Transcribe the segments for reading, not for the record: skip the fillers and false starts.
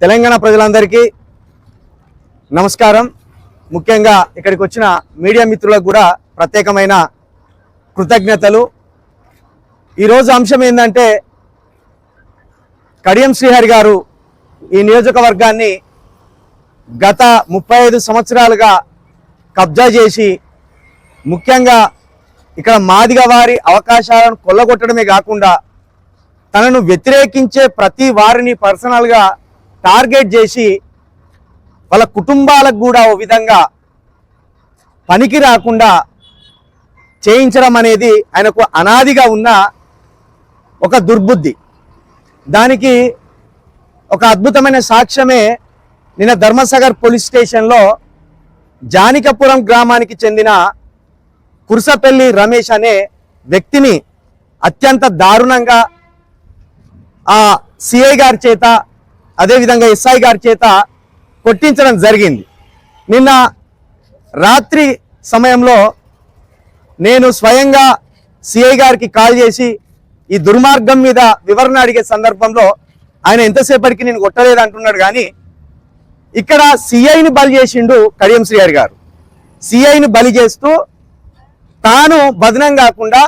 తెలంగాణ ప్రజలందరికీ నమస్కారం. ముఖ్యంగా ఇక్కడికి వచ్చిన మీడియా మిత్రులకు కూడా ప్రత్యేకమైన కృతజ్ఞతలు. ఈరోజు అంశం ఏంటంటే, కడియం శ్రీహరి గారు ఈ నియోజకవర్గాన్ని గత 35 సంవత్సరాలుగా కబ్జా చేసి, ముఖ్యంగా ఇక్కడ మాదిగ వారి అవకాశాలను కొల్లగొట్టడమే కాకుండా తనను వ్యతిరేకించే ప్రతి వారిని పర్సనల్గా టార్గెట్ చేసి వాళ్ళ కుటుంబాలకు కూడా ఓ విధంగా పనికి రాకుండా చేయించడం అనేది ఆయనకు అనాదిగా ఉన్న ఒక దుర్బుద్ధి. దానికి ఒక అద్భుతమైన సాక్ష్యమే నిన్న ధర్మసాగర్ పోలీస్ స్టేషన్లో జానికపురం గ్రామానికి చెందిన కుర్సపల్లి రమేష్ అనే వ్యక్తిని అత్యంత దారుణంగా ఆ సిఐ గారి చేత, అదేవిధంగా ఎస్ఐ గారి చేత కొట్టించడం జరిగింది. నిన్న రాత్రి సమయంలో నేను స్వయంగా సిఐ గారికి కాల్ చేసి ఈ దుర్మార్గం మీద వివరణ అడిగే సందర్భంలో ఆయన ఎంతసేపటికి నేను కొట్టలేదు అంటున్నాడు. కానీ ఇక్కడ సిఐని బలి చేసిండు కడియం శ్రీహరి గారు. సిఐని బలి చేస్తూ తాను బదనం కాకుండా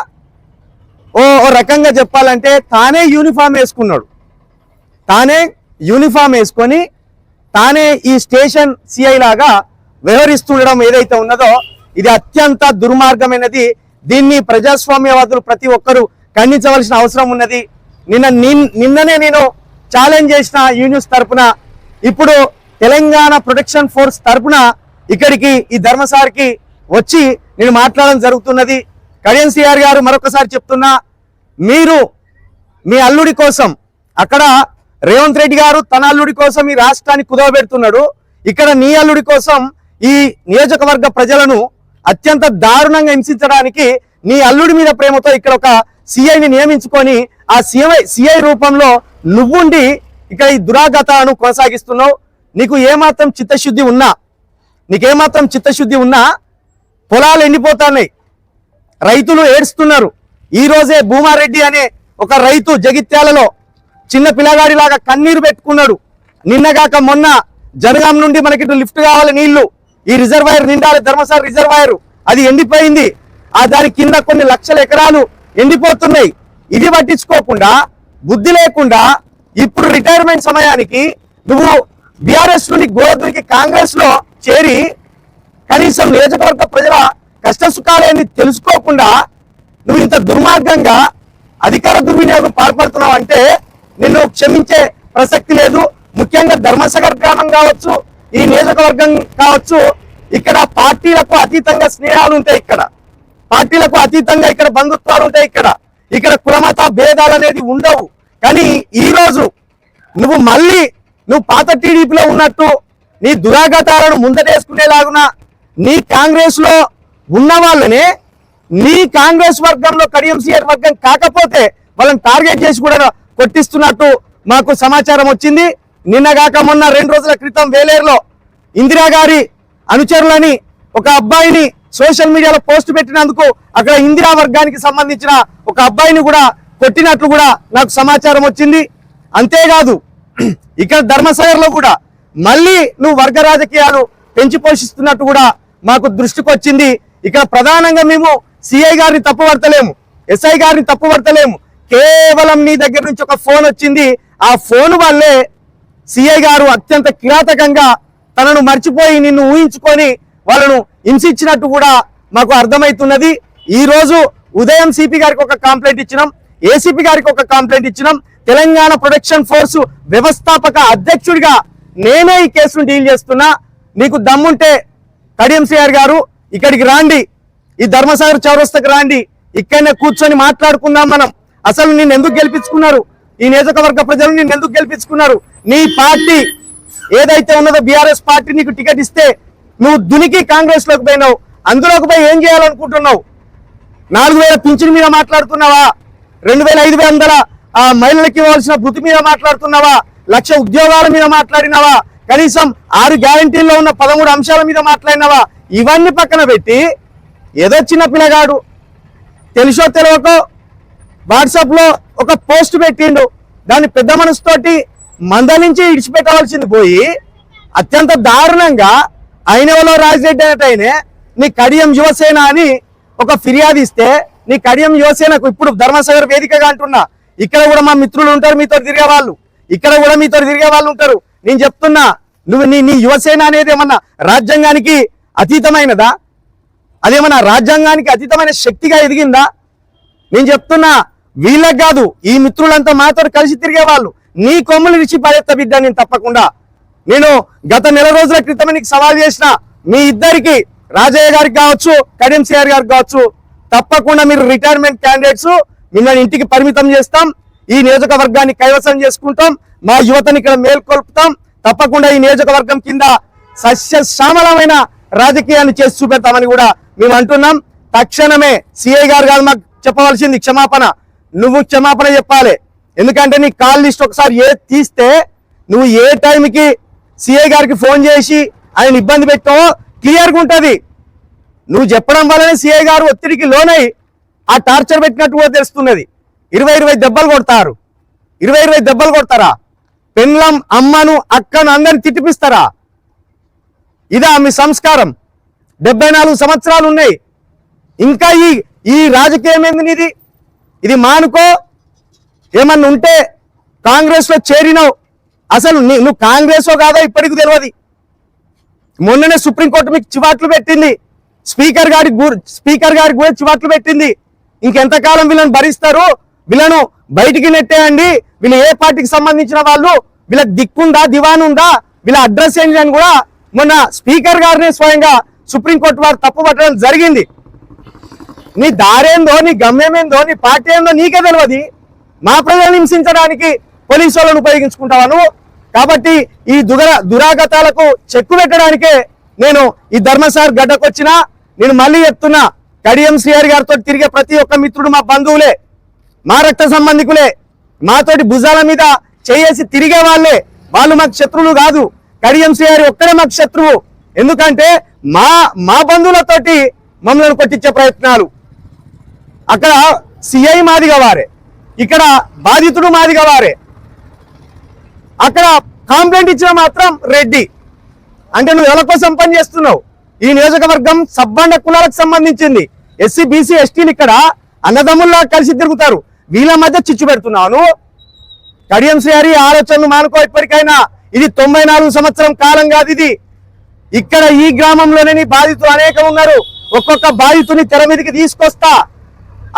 ఓ రకంగా చెప్పాలంటే తానే యూనిఫామ్ వేసుకున్నాడు. తానే యూనిఫామ్ వేసుకొని తానే ఈ స్టేషన్ సిఐ లాగా వ్యవహరిస్తుండడం ఏదైతే ఉన్నదో ఇది అత్యంత దుర్మార్గమైనది. దీన్ని ప్రజాస్వామ్యవాదులు ప్రతి ఒక్కరూ ఖండించవలసిన అవసరం ఉన్నది. నిన్ననే నేను ఛాలెంజ్ చేసిన యూనిస్ తరపున, ఇప్పుడు తెలంగాణ ప్రొటెక్షన్ ఫోర్స్ తరపున ఇక్కడికి ఈ ధర్మసారికి వచ్చి నేను మాట్లాడడం జరుగుతున్నది. కడియం శ్రీహరి గారు, మరొకసారి చెప్తున్నా, మీరు మీ అల్లుడి కోసం, అక్కడ రేవంత్ రెడ్డి గారు తన అల్లుడి కోసం ఈ రాష్ట్రాన్ని కుదవబెడుతున్నాడు. ఇక్కడ నీ అల్లుడి కోసం ఈ నియోజకవర్గ ప్రజలను అత్యంత దారుణంగా హింసించడానికి నీ అల్లుడి మీద ప్రేమతో ఇక్కడ ఒక సిఐని నియమించుకొని ఆ సిఐ రూపంలో నువ్వుండి ఇక్కడ ఈ దురాగతాలను కొనసాగిస్తున్నావు. నీకు ఏమాత్రం చిత్తశుద్ధి ఉన్నా పొలాలు ఎండిపోతున్నాయి, రైతులు ఏడుస్తున్నారు. ఈ రోజే భూమారెడ్డి అనే ఒక రైతు జగిత్యాలలో చిన్న పిల్లగాడిలాగా కన్నీరు పెట్టుకున్నాడు. నిన్నగాక మొన్న జనగాం నుండి మనకి లిఫ్ట్ కావాలి, నీళ్లు, ఈ రిజర్వాయర్ నిండాలి, ధర్మసాగర్ రిజర్వాయర్, అది ఎండిపోయింది. దాని కింద కొన్ని లక్షల ఎకరాలు ఎండిపోతున్నాయి. ఇది పట్టించుకోకుండా, బుద్ధి లేకుండా ఇప్పుడు రిటైర్మెంట్ సమయానికి నువ్వు బీఆర్ఎస్ నుండి గోదరికి కాంగ్రెస్ లో చేరి కనీసం నియోజకవర్గ ప్రజల కష్ట సుఖాలేని తెలుసుకోకుండా నువ్వు ఇంత దుర్మార్గంగా అధికార దుర్వినియోగం పాల్పడుతున్నావు అంటే నిన్ను క్షమించే ప్రసక్తి లేదు. ముఖ్యంగా ధర్మసాగర్ గ్రామం కావచ్చు, ఈ నియోజకవర్గం కావచ్చు, ఇక్కడ పార్టీలకు అతీతంగా స్నేహాలు ఉంటాయి, ఇక్కడ పార్టీలకు అతీతంగా ఇక్కడ బంధుత్వాలు ఉంటాయి, ఇక్కడ కులమత భేదాలు అనేది ఉండవు. కానీ ఈ రోజు నువ్వు పాత టీడీపీలో ఉన్నట్టు నీ దురాగతాలను ముందటేసుకునేలాగున నీ కాంగ్రెస్ లో ఉన్న వాళ్ళనే, నీ కాంగ్రెస్ వర్గంలో కడియం శ్రీహరి వర్గం కాకపోతే వాళ్ళని టార్గెట్ చేసి కూడా కొట్టిస్తున్నట్టు మాకు సమాచారం వచ్చింది. నిన్నగాక మొన్న 2 రోజుల క్రితం వేలేరులో ఇందిరా గారి అనుచరులని ఒక అబ్బాయిని సోషల్ మీడియాలో పోస్ట్ పెట్టినందుకు అక్కడ ఇందిరా వర్గానికి సంబంధించిన ఒక అబ్బాయిని కూడా కొట్టినట్లు కూడా నాకు సమాచారం వచ్చింది. అంతేకాదు ఇక్కడ ధర్మసాగర్ లో కూడా మళ్ళీ నువ్వు వర్గ రాజకీయాలు పెంచి పోషిస్తున్నట్టు కూడా మాకు దృష్టికి వచ్చింది. ఇక్కడ ప్రధానంగా మేము సిఐ గారిని తప్పుపడతలేము, ఎస్ఐ గారిని తప్పుపడతలేము. కేవలం నీ దగ్గర నుంచి ఒక ఫోన్ వచ్చింది. ఆ ఫోన్ వల్లే సిఐ గారు అత్యంత కిరాతకంగా తనను మర్చిపోయి నిన్ను ఊహించుకొని వాళ్ళను హింసించినట్టు కూడా మాకు అర్థమవుతున్నది. ఈ రోజు ఉదయం సిపి గారికి ఒక కంప్లైంట్ ఇచ్చినాం, ఏసీపీ గారికి ఒక కంప్లైంట్ ఇచ్చినాం. తెలంగాణ ప్రొటెక్షన్ ఫోర్స్ వ్యవస్థాపక అధ్యక్షుడిగా నేనే ఈ కేసును డీల్ చేస్తున్నా. నీకు దమ్ముంటే కడియం శ్రీహరి గారు ఇక్కడికి రాండి, ఈ ధర్మసాగర్ చౌరస్తాకి రాండి, ఇక్కడనే కూర్చొని మాట్లాడుకుందాం మనం. అసలు నిన్ను ఎందుకు గెలిపించుకున్నారు, ఈ నియోజకవర్గ ప్రజలు నిన్ను ఎందుకు గెలిపించుకున్నారు? నీ పార్టీ ఏదైతే ఉన్నదో బీఆర్ఎస్ పార్టీ నీకు టికెట్ ఇస్తే నువ్వు దునికి కాంగ్రెస్ లోకి పోయినావు. అందులోకి పోయి ఏం చేయాలనుకుంటున్నావు? 4000 పింఛన్ మీద మాట్లాడుతున్నావా? 2500 మహిళలకు ఇవ్వాల్సిన భృతి మీద మాట్లాడుతున్నావా? 1,00,000 ఉద్యోగాల మీద మాట్లాడినావా? కనీసం 6 గ్యారంటీల్లో ఉన్న 13 అంశాల మీద మాట్లాడినావా? ఇవన్నీ పక్కన పెట్టి ఏదో చిన్న పిల్లగాడు తెలుసో తెలియకో వాట్సాప్ లో ఒక పోస్ట్ పెట్టిండు. దాన్ని పెద్ద మనసుతోటి మందలించి ఇడిచిపెట్టవలసింది పోయి అత్యంత దారుణంగా అయినవలో రాజిరెడ్డి అన్నట్టయినే నీ కడియం యువసేన అని ఒక ఫిర్యాదు ఇస్తే నీ కడియం యువసేనకు ఇప్పుడు ధర్మసాగర్ వేదికగా అంటున్నా, ఇక్కడ కూడా మా మిత్రులు ఉంటారు మీతో తిరిగే వాళ్ళు, ఇక్కడ కూడా మీతో తిరిగే వాళ్ళు ఉంటారు. నేను చెప్తున్నా, నువ్వు నీ యువసేన అనేది ఏమన్నా రాజ్యాంగానికి అతీతమైనదా? అదేమన్నా రాజ్యాంగానికి అతీతమైన శక్తిగా ఎదిగిందా? నేను చెప్తున్నా, వీళ్ళకి కాదు, ఈ మిత్రులంతా మాతో కలిసి తిరిగే వాళ్ళు. నీ కొమ్ములు విడిచి పడేత్త బిడ్డ నేను తప్పకుండా. నేను గత నెల రోజుల క్రితమే నీకు సవాల్ చేసిన, మీ ఇద్దరికి రాజయ్య గారికి కావచ్చు, కడియం సిఆర్ గారికి కావచ్చు, తప్పకుండా మీరు రిటైర్మెంట్ క్యాండిడేట్స్, మిమ్మల్ని ఇంటికి పరిమితం చేస్తాం, ఈ నియోజకవర్గాన్ని కైవసం చేసుకుంటాం, మా యువతని ఇక్కడ మేల్కొల్పుతాం, తప్పకుండా ఈ నియోజకవర్గం కింద సస్యశ్యామలమైన రాజకీయాన్ని చేసి చూపెడతామని కూడా మేము అంటున్నాం. తక్షణమే సిఐ గారు కాదు మాకు చెప్పవలసింది క్షమాపణ, నువ్వు క్షమాపణ చెప్పాలి. ఎందుకంటే నీ కాల్ లిస్ట్ ఒకసారి తీస్తే నువ్వు ఏ టైంకి సిఐ గారికి ఫోన్ చేసి ఆయన ఇబ్బంది పెట్టావో క్లియర్గా ఉంటుంది. నువ్వు చెప్పడం వల్లనే సిఐ గారు ఒత్తిడికి లోనై ఆ టార్చర్ పెట్టినట్టు కూడా తెలుస్తున్నది. 20 దెబ్బలు కొడతారు, 20 దెబ్బలు కొడతారా? పెన్లం అమ్మను అక్కను అందరిని తిట్టిపిస్తారా? ఇదా మీ సంస్కారం? 74 సంవత్సరాలు ఉన్నాయి, ఇంకా ఈ రాజకీయం ఏంది నీది? ఇది మానుకో. ఏమన్నా ఉంటే కాంగ్రెస్ లో చేరినావు, అసలు నువ్వు కాంగ్రెస్ కాదో ఇప్పటికి తెలియదు. మొన్ననే సుప్రీంకోర్టు మీకు చివాట్లు పెట్టింది, స్పీకర్ గారికి కూడా చివాట్లు పెట్టింది. ఇంకెంతకాలం వీళ్ళని భరిస్తారు? వీళ్ళను బయటికి నెట్టేయండి, వీళ్ళు ఏ పార్టీకి సంబంధించిన వాళ్ళు, వీళ్ళకి దిక్కుందా దివాన్ ఉందా, వీళ్ళ అడ్రస్ ఏంటి అని కూడా మొన్న స్పీకర్ గారిని స్వయంగా సుప్రీంకోర్టు వారు తప్పు పట్టడం జరిగింది. నీ దారేందో, నీ గమ్యమేందో, నీ పార్టీ ఏందో నీకే తెలియదు. మా ప్రజలను హింసించడానికి పోలీసు వాళ్ళను ఉపయోగించుకుంటావా నువ్వు? కాబట్టి ఈ దురాగతాలకు చెక్కు పెట్టడానికే నేను ఈ ధర్మసాగర్ గడ్డకు వచ్చినా. నేను మళ్ళీ చెప్తున్నా, కడియం శ్రీహరి గారితో తిరిగే ప్రతి ఒక్క మిత్రుడు మా బంధువులే, మా రక్త సంబంధికులే, మాతోటి భుజాల మీద చేసి తిరిగే వాళ్ళే. వాళ్ళు మాకు శత్రువులు కాదు, కడియం శ్రీహరి ఒక్కడే మాకు శత్రువు. ఎందుకంటే మా బంధువులతోటి మమ్మల్ని కొట్టించే ప్రయత్నాలు. అక్కడ సిఐ మాదిగా వారే, ఇక్కడ బాధితుడు మాదిగా వారే. అక్కడ కాంప్లైంట్ ఇచ్చిన మాత్రం రెడ్డి. అంటే నువ్వు ఎవరి కోసం పని చేస్తున్నావు? ఈ నియోజకవర్గం సబ్బండ కులాలకు సంబంధించింది. ఎస్సీ బీసీ ఎస్టీలు ఇక్కడ అన్నదమ్ముల్లా కలిసి తిరుగుతారు, వీళ్ళ మధ్య చిచ్చు పెడుతున్నాను. కడియం శ్రీహరి ఆలోచనలు మానుకో ఇప్పటికైనా. ఇది 94 సంవత్సరం కాలం కాదు ఇది. ఇక్కడ ఈ గ్రామంలోనే బాధితులు అనేకం ఉన్నారు. ఒక్కొక్క బాధితుని తెర మీదకి తీసుకొస్తా,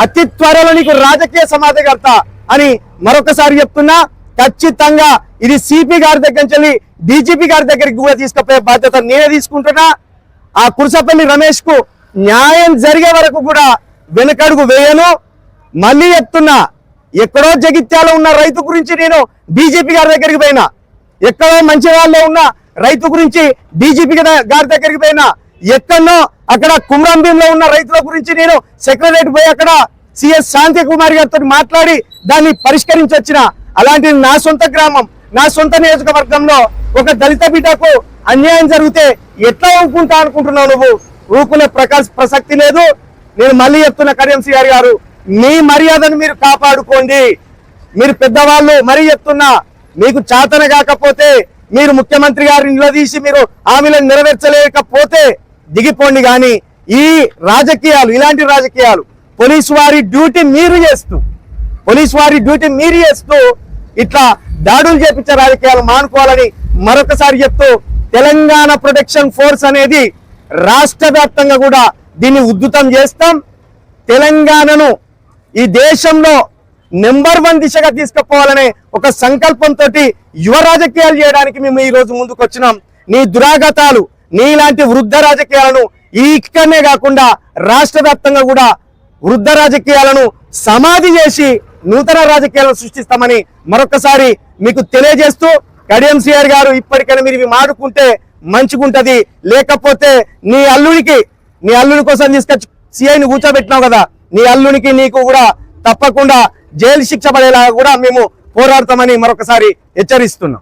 అతి త్వరలో నీకు రాజకీయ సమాధకర్త అని మరొకసారి చెప్తున్నా. ఖచ్చితంగా ఇది సిపి గారి దగ్గర నుంచి డీజీపీ గారి దగ్గరికి కూడా తీసుకుపోయే బాధ్యత నేనే తీసుకుంటున్నా. ఆ కుర్సపల్లి రమేష్ కు న్యాయం జరిగే వరకు కూడా వెనకడుగు వేయను. మళ్ళీ చెప్తున్నా, ఎక్కడో జగిత్యాలో ఉన్న రైతు గురించి నేను డీజీపీ గారి దగ్గరికి పోయినా, ఎక్కడో మంచిర్యాలలో ఉన్న రైతు గురించి డీజీపీ గారి దగ్గరికి పోయినా, ఎక్కడో అక్కడ కుమ్రంభీంలో ఉన్న రైతుల గురించి నేను సెక్రటరేట్ పోయి అక్కడ సిఎస్ శాంతి కుమార్ గారితో మాట్లాడి దాన్ని పరిష్కరించి వచ్చిన. అలాంటిది నా సొంత గ్రామం, నా సొంత నియోజకవర్గంలో ఒక దళిత బిడ్డకు అన్యాయం జరిగితే ఎట్లా ఊరుకుంటా అనుకుంటున్నావు నువ్వు? ఊరుకునే ప్రసక్తి లేదు. నేను మళ్ళీ చెప్తున్న కడియం శ్రీహరి గారు, మీ మర్యాదను మీరు కాపాడుకోండి. మీరు పెద్దవాళ్ళు, మరీ చెప్తున్నా, మీకు చాతన కాకపోతే మీరు ముఖ్యమంత్రి గారిని నిలదీసి మీరు హామీలను నెరవేర్చలేకపోతే దిగిపోండి. కానీ ఈ రాజకీయాలు, ఇలాంటి రాజకీయాలు పోలీసు వారి డ్యూటీ మీరు చేస్తూ ఇట్లా దాడులు చేపించే రాజకీయాలు మానుకోవాలని మరొకసారి చెప్తూ, తెలంగాణ ప్రొటెక్షన్ ఫోర్స్ అనేది రాష్ట్ర వ్యాప్తంగా కూడా దీన్ని ఉద్ధృతం చేస్తాం. తెలంగాణను ఈ దేశంలో నెంబర్ 1 దిశగా తీసుకుపోవాలనే ఒక సంకల్పంతో యువ రాజకీయాలు చేయడానికి మేము ఈ రోజు ముందుకు వచ్చినాం. నీ దురాగతాలు, నీలాంటి వృద్ధ రాజకీయాలను ఇక్కడనే కాకుండా రాష్ట్ర వ్యాప్తంగా కూడా వృద్ధ రాజకీయాలను సమాధి చేసి నూతన రాజకీయాలను సృష్టిస్తామని మరొకసారి మీకు తెలియజేస్తూ, కడియం శ్రీహరి గారు ఇప్పటికైనా మీరు ఇవి మాడుకుంటే మంచిగుంటది. లేకపోతే నీ అల్లుడి కోసం తీసుకొచ్చి సిఐని కూర్చోబెట్టినావు కదా, నీ అల్లునికి నీకు కూడా తప్పకుండా జైలు శిక్ష పడేలాగా కూడా మేము పోరాడతామని మరొకసారి హెచ్చరిస్తున్నాం.